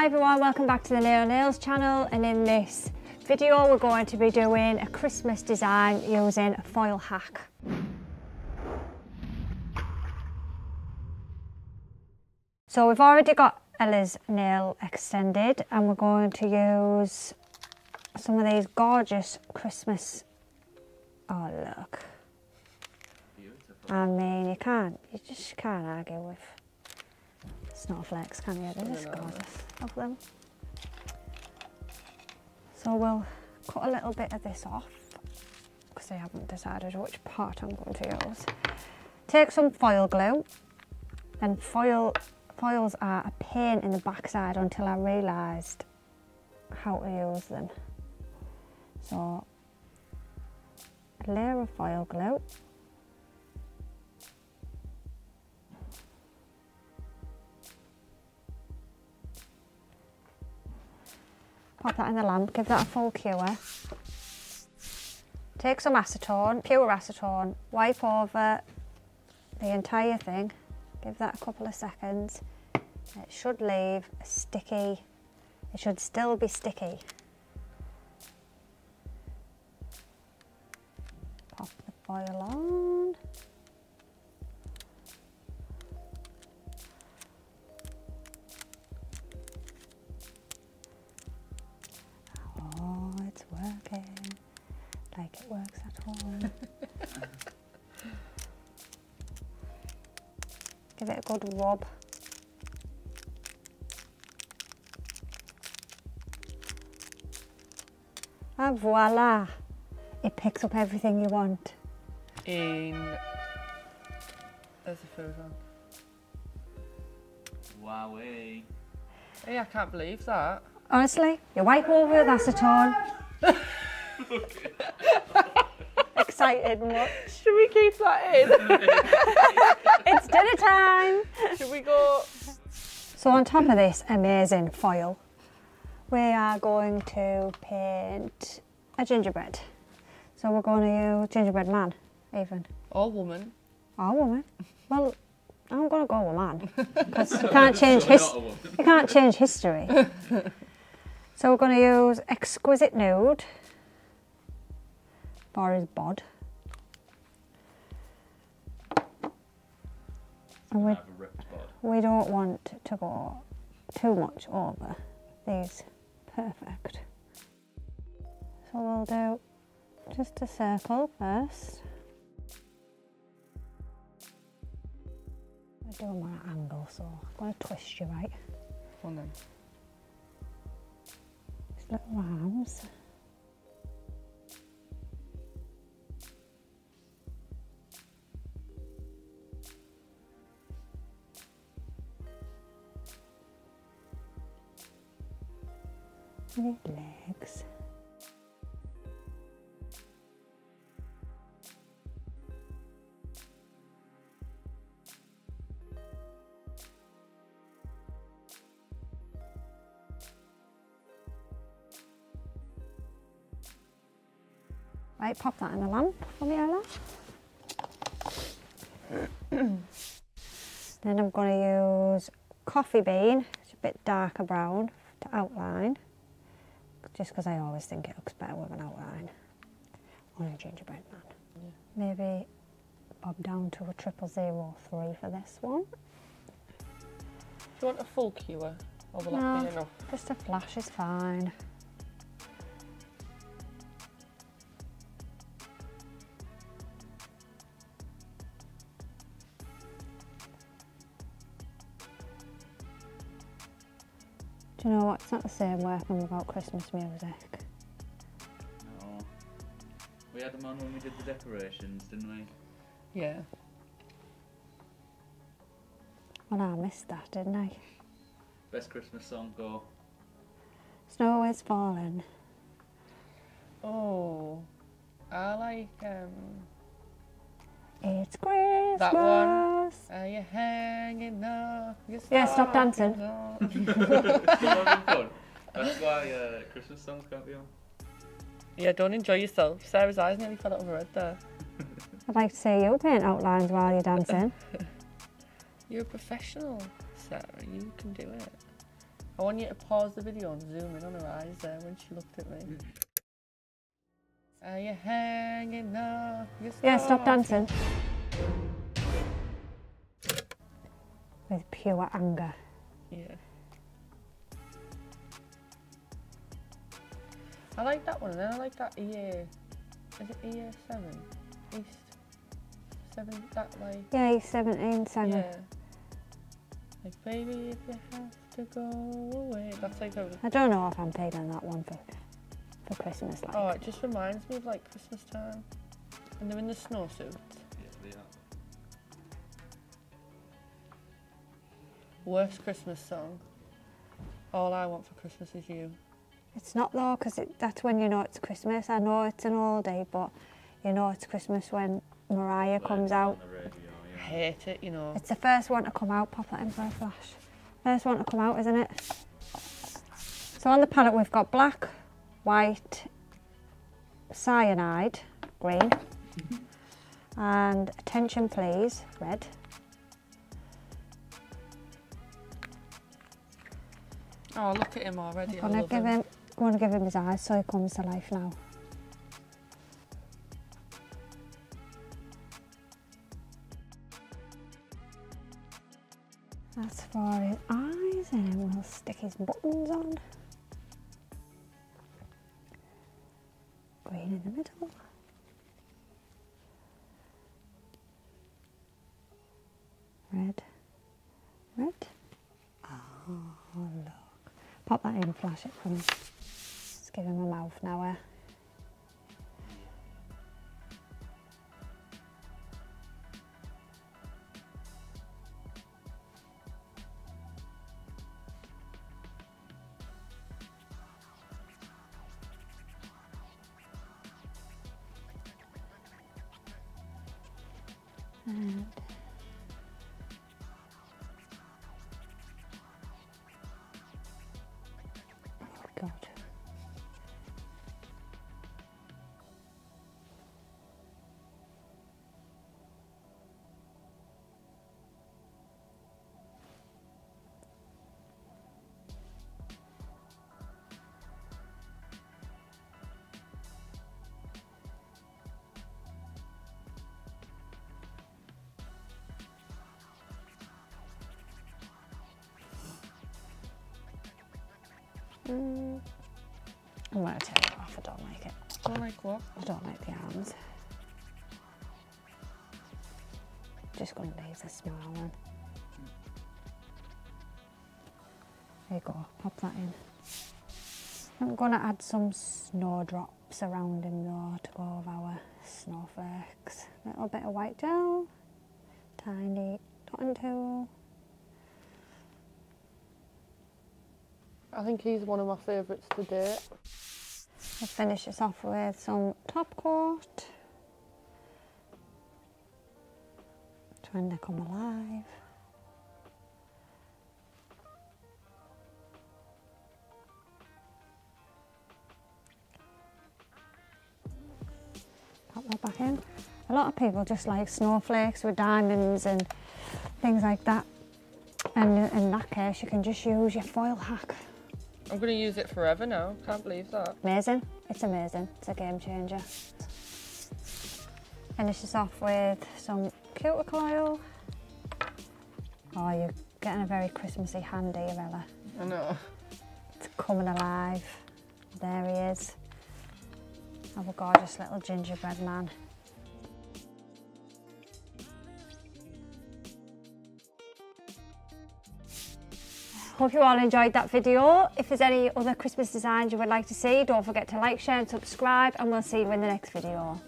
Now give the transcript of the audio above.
Hi everyone, welcome back to the Nail Nails channel, and in this video we're going to be doing a Christmas design using a foil hack. So we've already got Ella's nail extended and we're going to use some of these gorgeous Christmas, oh look, beautiful. I mean you just can't argue with snowflakes, can you? They're just gorgeous of them. So we'll cut a little bit of this off because I haven't decided which part I'm going to use. Take some foil glue, and foils are a pain in the backside until I realised how to use them. So a layer of foil glue. Pop that in the lamp, give that a full cure. Take some acetone, pure acetone, wipe over the entire thing, give that a couple of seconds. It should leave a sticky, it should still be sticky. Pop the foil on. It's working like it works at home. Give it a good rub. And voila! It picks up everything you want. There's a photo. Wowee. Hey, I can't believe that. Honestly, you wipe over with acetone. Excited much. Should we keep that in? It's dinner time. Should we go? So on top of this amazing foil, we are going to paint a gingerbread. So we're going to use gingerbread man, even. Or woman. Or woman. Well, I'm going to go with man because you can't change you can't change history. So we're going to use Exquisite Nude for his bod. And we don't want to go too much over these. Perfect. So we'll do just a circle first. I do them on an angle, so I'm going to twist you right. Go on then. These little arms. And his legs. Right, pop that in the lamp for me, Ella. Then I'm going to use Coffee Bean, it's a bit darker brown, to outline. Just because I always think it looks better with an outline on a gingerbread man. Yeah. Maybe bob down to a 0003 for this one. Do you want a full cure? Or will that be enough? Just a flash is fine. Do you know what? It's not the same working without Christmas music. No. We had them on when we did the decorations, didn't we? Yeah. Well, I missed that, didn't I? Best Christmas song, go. Snow is falling. Oh, I like It's Christmas. that one. Are you hanging up? Yeah, stop dancing. That's why Christmas songs can't be on. Yeah, don't enjoy yourself. Sarah's eyes nearly fell out of her head there. I'd like to see you paint outlines while you're dancing. You're a professional, Sarah. You can do it. I want you to pause the video and zoom in on her eyes there when she looked at me. Are you hanging up your Yeah, stop stocking? dancing. With pure anger. Yeah. I like that one, and then I like that EA. Is it EA 7? East 7? That like. Yeah, he's 17, 7. Yeah. Like, baby, if you have to go away. That's like a. I don't know if I'm feeling that one for Christmas. Like. Oh, it just reminds me of like Christmas time. And they're in the snowsuit. Yeah, they are. Worst Christmas song. All I Want for Christmas Is You. It's not though, because that's when you know it's Christmas. I know it's an oldie, but you know it's Christmas when Mariah comes out. On the radio, I yeah. hate it, you know. It's the first one to come out. Pop that in for a flash. First one to come out, isn't it? So on the palette we've got black, white, cyanide, green, and Attention Please, red. Oh, look at him already. I I'm love him. going to give him his eyes so he comes to life now. That's for his eyes, and then we'll stick his buttons on. Green in the middle. Red. Red. Oh, look. Pop that in, flash it for me. Let's give him a mouth now. And oh God. I'm going to take it off, I don't like it. Don't like what? I don't like the arms. Just going to leave the small one. There you go, pop that in. I'm going to add some snowdrops around him though to go with our snowflakes. A little bit of white gel, tiny dotting tool. I think he's one of my favourites to date. We'll finish this off with some top coat. Trying to come alive. Pop that back in. A lot of people just like snowflakes with diamonds and things like that. And in that case, you can just use your foil hack. I'm going to use it forever now. Can't believe that. Amazing. It's amazing. It's a game changer. Finish this off with some cuticle oil. Oh, you're getting a very Christmassy hand, are you, Bella? I know. It's coming alive. There he is. Our gorgeous little gingerbread man. Hope you all enjoyed that video. If there's any other Christmas designs you would like to see, don't forget to like, share and subscribe, and we'll see you in the next video.